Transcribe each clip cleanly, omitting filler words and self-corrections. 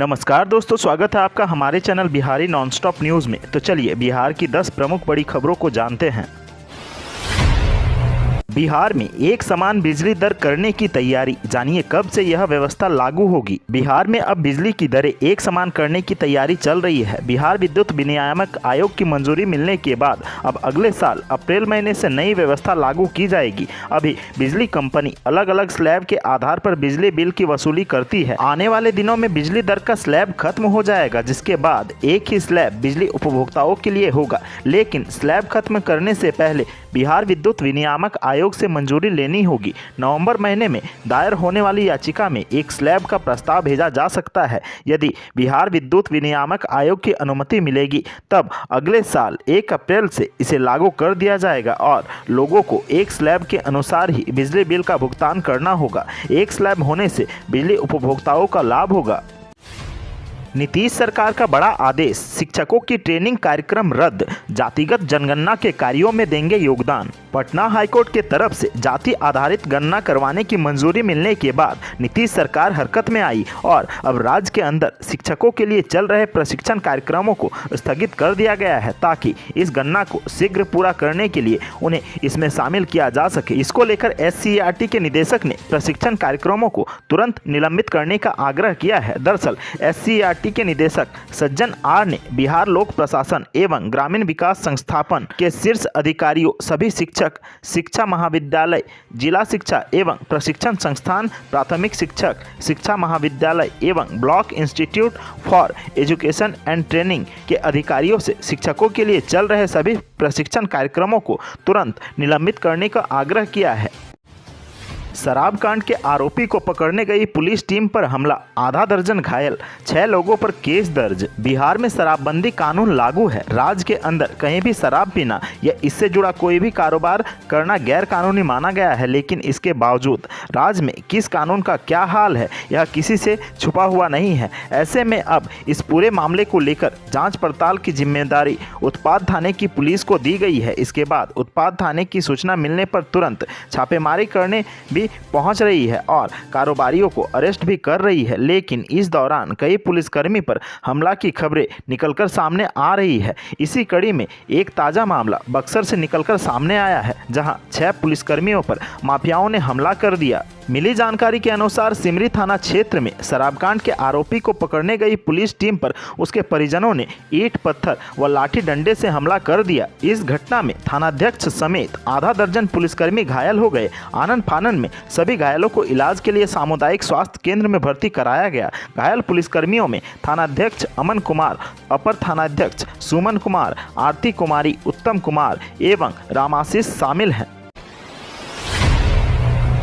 नमस्कार दोस्तों, स्वागत है आपका हमारे चैनल बिहारी नॉनस्टॉप न्यूज़ में। तो चलिए बिहार की 10 प्रमुख बड़ी खबरों को जानते हैं। बिहार में एक समान बिजली दर करने की तैयारी, जानिए कब से यह व्यवस्था लागू होगी। बिहार में अब बिजली की दरें एक समान करने की तैयारी चल रही है। बिहार विद्युत विनियामक आयोग की मंजूरी मिलने के बाद अब अगले साल अप्रैल महीने से नई व्यवस्था लागू की जाएगी। अभी बिजली कंपनी अलग अलग स्लैब के आधार पर बिजली बिल की वसूली करती है। आने वाले दिनों में बिजली दर का स्लैब खत्म हो जाएगा, जिसके बाद एक ही स्लैब बिजली उपभोक्ताओं के लिए होगा। लेकिन स्लैब खत्म करने से पहले बिहार विद्युत विनियामक आयोग से मंजूरी लेनी होगी। नवंबर महीने में दायर होने वाली याचिका में एक स्लैब का प्रस्ताव भेजा जा सकता है। यदि बिहार विद्युत विनियामक आयोग की अनुमति मिलेगी, तब अगले साल 1 अप्रैल से इसे लागू कर दिया जाएगा और लोगों को एक स्लैब के अनुसार ही बिजली बिल का भुगतान करना होगा। एक स्लैब होने से बिजली उपभोक्ताओं का लाभ होगा। नीतीश सरकार का बड़ा आदेश, शिक्षकों की ट्रेनिंग कार्यक्रम रद्द, जातिगत जनगणना के कार्यों में देंगे योगदान। पटना हाईकोर्ट के तरफ से जाति आधारित गणना करवाने की मंजूरी मिलने के बाद नीतीश सरकार हरकत में आई और अब राज्य के अंदर शिक्षकों के लिए चल रहे प्रशिक्षण कार्यक्रमों को स्थगित कर दिया गया है, ताकि इस गणना को शीघ्र पूरा करने के लिए उन्हें इसमें शामिल किया जा सके। इसको लेकर SCERT के निदेशक ने प्रशिक्षण कार्यक्रमों को तुरंत निलंबित करने का आग्रह किया है। दरअसल SCERT के निदेशक सज्जन आर ने बिहार लोक प्रशासन एवं ग्रामीण विकास संस्थापन के शीर्ष अधिकारियों, सभी शिक्षक, शिक्षा महाविद्यालय, जिला शिक्षा एवं प्रशिक्षण संस्थान, प्राथमिक शिक्षक शिक्षा महाविद्यालय एवं block institute for education and training के अधिकारियों से शिक्षकों के लिए चल रहे सभी प्रशिक्षण कार्यक्रमों को तुरंत निलंबित करने का आग्रह किया है। शराब कांड के आरोपी को पकड़ने गई पुलिस टीम पर हमला, आधा दर्जन घायल, 6 लोगों पर केस दर्ज। बिहार में शराबबंदी कानून लागू है। राज्य के अंदर कहीं भी शराब पीना या इससे जुड़ा कोई भी कारोबार करना गैर कानूनी माना गया है, लेकिन इसके बावजूद राज्य में किस कानून का क्या हाल है, यह किसी से छुपा हुआ नहीं है। ऐसे में अब इस पूरे मामले को लेकर जाँच पड़ताल की जिम्मेदारी उत्पाद थाने की पुलिस को दी गई है। इसके बाद उत्पाद थाने की सूचना मिलने पर तुरंत छापेमारी करने भी पहुंच रही है और कारोबारियों को अरेस्ट भी कर रही है। लेकिन इस दौरान कई पुलिसकर्मी पर हमला की खबरें निकलकर सामने आ रही है। इसी कड़ी में एक ताज़ा मामला बक्सर से निकलकर सामने आया है, जहां 6 पुलिसकर्मियों पर माफियाओं ने हमला कर दिया। मिली जानकारी के अनुसार सिमरी थाना क्षेत्र में शराबकांड के आरोपी को पकड़ने गई पुलिस टीम पर उसके परिजनों ने ईंट, पत्थर व लाठी डंडे से हमला कर दिया। इस घटना में थानाध्यक्ष समेत आधा दर्जन पुलिसकर्मी घायल हो गए। आनन फानन में सभी घायलों को इलाज के लिए सामुदायिक स्वास्थ्य केंद्र में भर्ती कराया गया। घायल पुलिसकर्मियों में थानाध्यक्ष अमन कुमार, अपर थानाध्यक्ष सुमन कुमार, आरती कुमारी, उत्तम कुमार एवं रामाशीष शामिल हैं।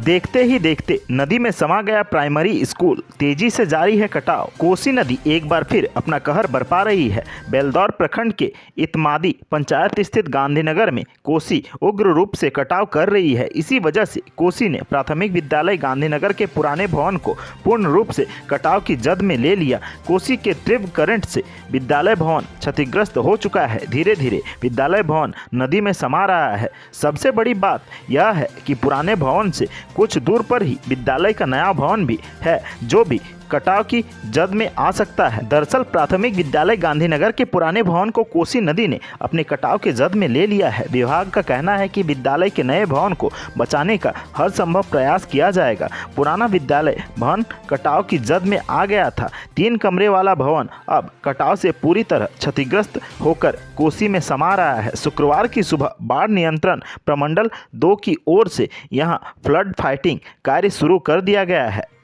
देखते ही देखते नदी में समा गया प्राइमरी स्कूल, तेजी से जारी है कटाव। कोसी नदी एक बार फिर अपना कहर बरपा रही है। बेलदौर प्रखंड के इतमादी पंचायत स्थित गांधीनगर में कोसी उग्र रूप से कटाव कर रही है। इसी वजह से कोसी ने प्राथमिक विद्यालय गांधीनगर के पुराने भवन को पूर्ण रूप से कटाव की जद में ले लिया। कोसी के तीव्र करंट से विद्यालय भवन क्षतिग्रस्त हो चुका है। धीरे धीरे विद्यालय भवन नदी में समा रहा है। सबसे बड़ी बात यह है कि पुराने भवन से कुछ दूर पर ही विद्यालय का नया भवन भी है, जो भी कटाव की जद में आ सकता है। दरअसल प्राथमिक विद्यालय गांधीनगर के पुराने भवन को कोसी नदी ने अपने कटाव के जद में ले लिया है। विभाग का कहना है कि विद्यालय के नए भवन को बचाने का हर संभव प्रयास किया जाएगा। पुराना विद्यालय भवन कटाव की जद में आ गया था। 3 कमरे वाला भवन अब कटाव से पूरी तरह क्षतिग्रस्त होकर कोसी में समा रहा है। शुक्रवार की सुबह बाढ़ नियंत्रण प्रमंडल 2 की ओर से यहां फ्लड फाइटिंग कार्य शुरू कर दिया गया है।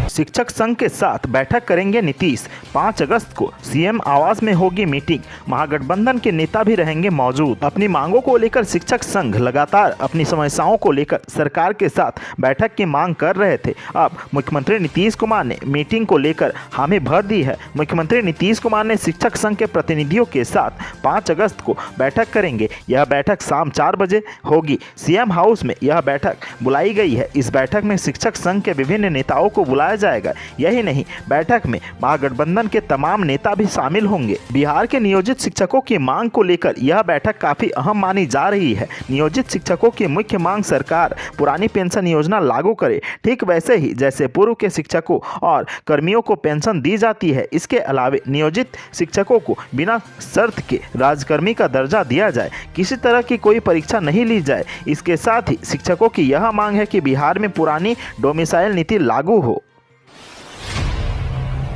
शिक्षक संघ के साथ बैठक करेंगे नीतीश। 5 अगस्त को CM आवास में होगी मीटिंग। महागठबंधन के नेता भी रहेंगे मौजूद। अपनी मांगों को लेकर शिक्षक संघ लगातार अपनी समस्याओं को लेकर सरकार के साथ बैठक की मांग कर रहे थे। अब मुख्यमंत्री नीतीश कुमार ने मीटिंग को लेकर हामी भर दी है। मुख्यमंत्री नीतीश कुमार ने शिक्षक संघ के प्रतिनिधियों के साथ 5 अगस्त को बैठक करेंगे। यह बैठक शाम 4 बजे होगी। CM हाउस में यह बैठक बुलाई गई है। इस बैठक में शिक्षक संघ के विभिन्न नेताओं को बुलाया जाएगा। यही नहीं, बैठक में महागठबंधन के तमाम नेता भी शामिल होंगे। बिहार के नियोजित शिक्षकों की मांग को लेकर यह बैठक काफी अहम मानी जा रही है। नियोजित शिक्षकों की मुख्य मांग सरकार पुरानी पेंशन योजना लागू करे, ठीक वैसे ही जैसे पूर्व के शिक्षकों और कर्मियों को पेंशन दी जाती है। इसके अलावा नियोजित शिक्षकों को बिना शर्त के राजकर्मी का दर्जा दिया जाए, किसी तरह की कोई परीक्षा नहीं ली जाए। इसके साथ ही शिक्षकों की यह मांग है कि बिहार में पुरानी डोमिसाइल नीति लागू हो।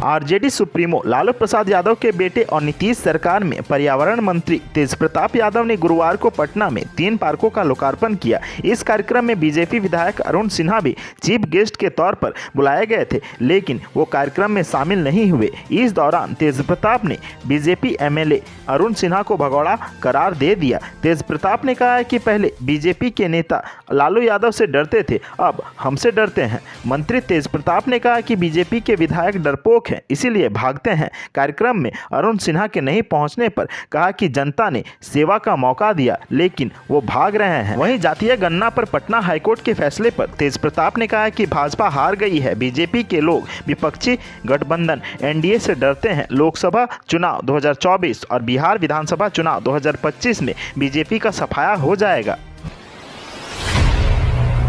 आरजेडी सुप्रीमो लालू प्रसाद यादव के बेटे और नीतीश सरकार में पर्यावरण मंत्री तेजप्रताप यादव ने गुरुवार को पटना में 3 पार्कों का लोकार्पण किया। इस कार्यक्रम में बीजेपी विधायक अरुण सिन्हा भी चीफ गेस्ट के तौर पर बुलाए गए थे, लेकिन वो कार्यक्रम में शामिल नहीं हुए। इस दौरान तेजप्रताप ने बीजेपी एमएलए अरुण सिन्हा को भगौड़ा करार दे दिया। तेजप्रताप ने कहा है कि पहले बीजेपी के नेता लालू यादव से डरते थे, अब हमसे डरते हैं। मंत्री तेजप्रताप ने कहा कि बीजेपी के विधायक डरपोक हैं, इसीलिए भागते हैं। कार्यक्रम में अरुण सिन्हा के नहीं पहुंचने पर कहा कि जनता ने सेवा का मौका दिया, लेकिन वो भाग रहे हैं। वहीं जातीय गणना पर पटना हाईकोर्ट के फैसले पर तेजप्रताप ने कहा कि भाजपा हार गई है। बीजेपी के लोग विपक्षी गठबंधन एनडीए से डरते हैं। लोकसभा चुनाव 2024 और बिहार विधानसभा चुनाव 2025 में बीजेपी का सफाया हो जाएगा।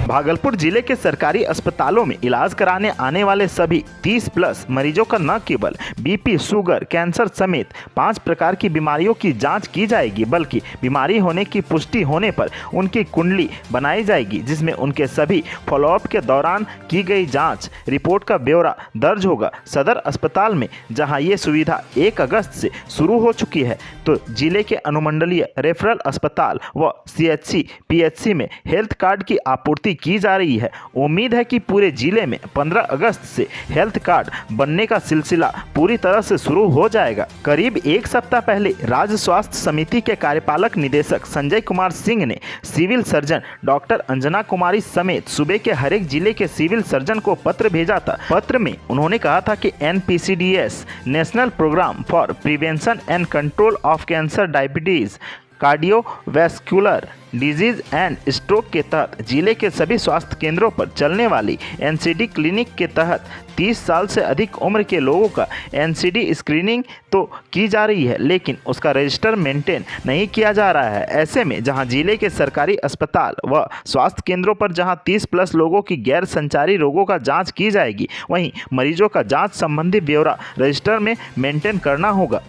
भागलपुर जिले के सरकारी अस्पतालों में इलाज कराने आने वाले सभी 30+ मरीजों का न केवल बीपी, शुगर, कैंसर समेत 5 प्रकार की बीमारियों की जांच की जाएगी, बल्कि बीमारी होने की पुष्टि होने पर उनकी कुंडली बनाई जाएगी, जिसमें उनके सभी फॉलोअप के दौरान की गई जांच रिपोर्ट का ब्यौरा दर्ज होगा। सदर अस्पताल में जहां ये सुविधा 1 अगस्त से शुरू हो चुकी है, तो जिले के अनुमंडलीय रेफरल अस्पताल व CHC, PHC में हेल्थ कार्ड की आपूर्ति की जा रही है। उम्मीद है कि पूरे जिले में 15 अगस्त से हेल्थ कार्ड बनने का सिलसिला पूरी तरह से शुरू हो जाएगा। करीब 1 सप्ताह पहले राज्य स्वास्थ्य समिति के कार्यपालक निदेशक संजय कुमार सिंह ने सिविल सर्जन डॉक्टर अंजना कुमारी समेत सूबे के हर एक जिले के सिविल सर्जन को पत्र भेजा था। पत्र में उन्होंने कहा था कि NPCDS national programme for prevention and control of cancer, diabetes, cardiovascular disease and stroke के तहत जिले के सभी स्वास्थ्य केंद्रों पर चलने वाली NCD क्लिनिक के तहत 30 साल से अधिक उम्र के लोगों का NCD स्क्रीनिंग तो की जा रही है, लेकिन उसका रजिस्टर मेंटेन नहीं किया जा रहा है। ऐसे में जहां जिले के सरकारी अस्पताल व स्वास्थ्य केंद्रों पर जहां 30+ लोगों की गैर संचारी रोगों का जाँच की जाएगी, वहीं मरीजों का जाँच संबंधी ब्यौरा रजिस्टर में मेंटेन करना होगा।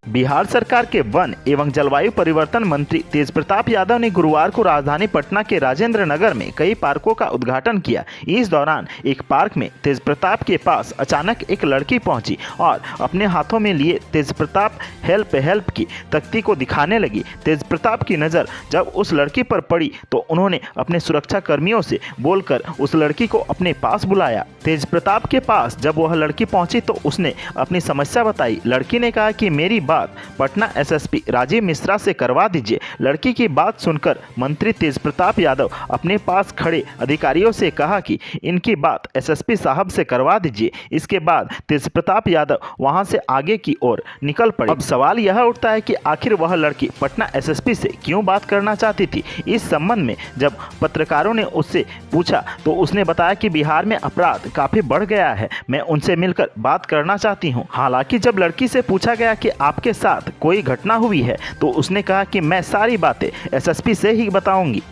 बिहार सरकार के वन एवं जलवायु परिवर्तन मंत्री तेजप्रताप यादव ने गुरुवार को राजधानी पटना के राजेंद्र नगर में कई पार्कों का उद्घाटन किया। इस दौरान एक पार्क में तेजप्रताप के पास अचानक एक लड़की पहुंची और अपने हाथों में लिए तेजप्रताप हेल्प की तख्ती को दिखाने लगी। तेजप्रताप की नज़र जब उस लड़की पर पड़ी तो उन्होंने अपने सुरक्षा कर्मियों से बोलकर उस लड़की को अपने पास बुलाया। तेजप्रताप के पास जब वह लड़की पहुंची तो उसने अपनी समस्या बताई। लड़की ने कहा कि मेरी बात पटना SSP राजीव मिश्रा से करवा दीजिए। लड़की की बात सुनकर मंत्री तेजप्रताप यादव अपने पास खड़े अधिकारियों से कहा कि इनकी बात SSP साहब से करवा दीजिए। इसके बाद तेजप्रताप यादव वहां से आगे की ओर निकल पड़े। अब सवाल यह उठता है कि आखिर वह लड़की पटना SSP से क्यों बात करना चाहती थी। इस संबंध में जब पत्रकारों ने उससे पूछा तो उसने बताया कि बिहार में अपराध काफी बढ़ गया है, मैं उनसे मिलकर बात करना चाहती हूँ। हालांकि जब लड़की से पूछा गया कि आपके साथ कोई घटना हुई है तो उसने कहा कि मैं सारी बातें SSP से ही बताऊंगी।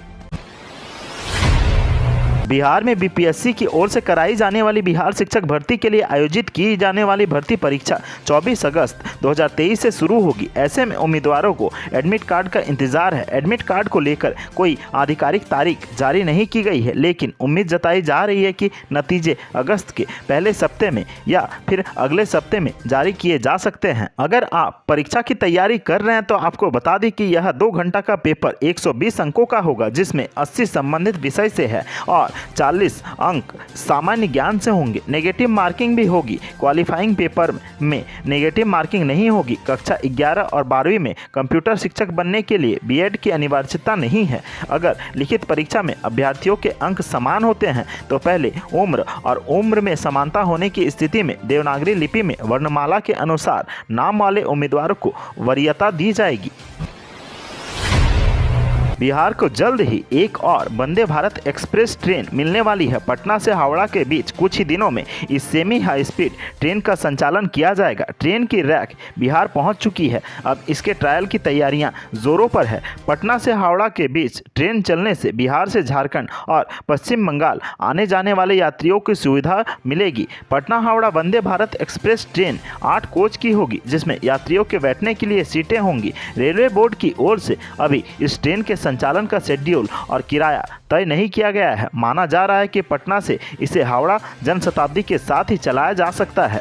बिहार में BPSC की ओर से कराई जाने वाली बिहार शिक्षक भर्ती के लिए आयोजित की जाने वाली भर्ती परीक्षा 24 अगस्त 2023 से शुरू होगी। ऐसे में उम्मीदवारों को एडमिट कार्ड का इंतजार है। एडमिट कार्ड को लेकर कोई आधिकारिक तारीख जारी नहीं की गई है, लेकिन उम्मीद जताई जा रही है कि नतीजे अगस्त के पहले सप्ते में या फिर अगले सप्ते में जारी किए जा सकते हैं। अगर आप परीक्षा की तैयारी कर रहे हैं तो आपको बता दें कि यह 2 घंटा का पेपर 120 अंकों का होगा, जिसमें 80 संबंधित विषय से है और 40 अंक सामान्य ज्ञान से होंगे। नेगेटिव मार्किंग भी होगी। क्वालिफाइंग पेपर में नेगेटिव मार्किंग नहीं होगी। कक्षा 11 और 12वीं में कंप्यूटर शिक्षक बनने के लिए B.Ed की अनिवार्यता नहीं है। अगर लिखित परीक्षा में अभ्यर्थियों के अंक समान होते हैं तो पहले उम्र में समानता होने की स्थिति में देवनागरी लिपि में वर्णमाला के अनुसार नाम वाले उम्मीदवारों को वरीयता दी जाएगी। बिहार को जल्द ही एक और वंदे भारत एक्सप्रेस ट्रेन मिलने वाली है। पटना से हावड़ा के बीच कुछ ही दिनों में इस सेमी हाई स्पीड ट्रेन का संचालन किया जाएगा। ट्रेन की रैक बिहार पहुंच चुकी है। अब इसके ट्रायल की तैयारियां जोरों पर है। पटना से हावड़ा के बीच ट्रेन चलने से बिहार से झारखंड और पश्चिम बंगाल आने जाने वाले यात्रियों की सुविधा मिलेगी। Patna Howrah Vande Bharat express train 8 coach की होगी, जिसमें यात्रियों के बैठने के लिए सीटें होंगी। रेलवे बोर्ड की ओर से अभी इस ट्रेन के संचालन का शेड्यूल और किराया तय नहीं किया गया है। माना जा रहा है कि पटना से इसे हावड़ा जनशताब्दी के साथ ही चलाया जा सकता है।